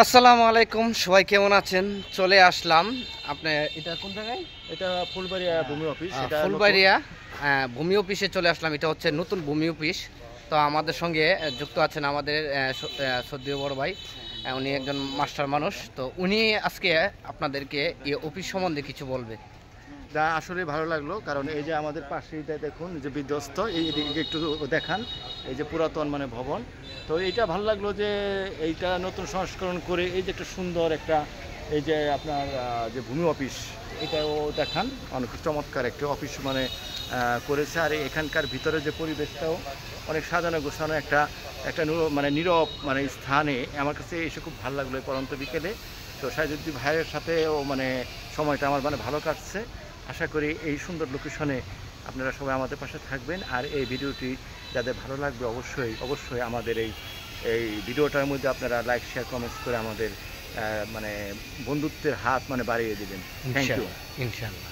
আসসালামু আলাইকুম, সবাই কেমন আছেন? চলে আসলাম। আপনি এটা কোন জায়গায়? এটা ফুলবাড়িয়া ভূমি অফিস। এটা ফুলবাড়িয়া ভূমি অফিসে চলে আসলাম। এটা হচ্ছে নতুন ভূমি অফিস। তো আমাদের সঙ্গে যুক্ত আছেন আমাদের শ্রদ্ধেয় বড় ভাই। উনি একজন মাস্টার মানুষ। তো উনি আজকে আপনাদেরকে এই অফিস সম্বন্ধে কিছু বলবে। যা আসলে ভালো লাগলো, কারণ এই যে আমাদের পাশেই দেখুন যে বিধ্বস্ত, এই দিকে একটু দেখান, এই যে পুরাতন মানে ভবন। তো এইটা ভালো লাগলো যে এইটা নতুন সংস্করণ করে এই যে একটা সুন্দর একটা এই যে আপনার যে ভূমি অফিস, এটাও দেখান। অনেক চমৎকার একটা অফিস মানে করেছে। আর এখানকার ভিতরে যে পরিবেশটাও অনেক সাজানো গোছানো একটা একটা মানে নীরব মানে স্থানে আমার কাছে এসে খুব ভালো লাগলো এই পড়ন্ত বিকেলে। তো সাইদুদ্দিন ভাইয়ের সাথেও মানে সময়টা আমার মানে ভালো কাটছে। আশা করি এই সুন্দর লোকেশনে আপনারা সবাই আমাদের পাশে থাকবেন। আর এই ভিডিওটি যাদের ভালো লাগবে অবশ্যই অবশ্যই আমাদের এই এই ভিডিওটার মধ্যে আপনারা লাইক শেয়ার কমেন্টস করে আমাদের মানে বন্ধুত্বের হাত মানে বাড়িয়ে দেবেন। Thank you. ইনশাআল্লাহ।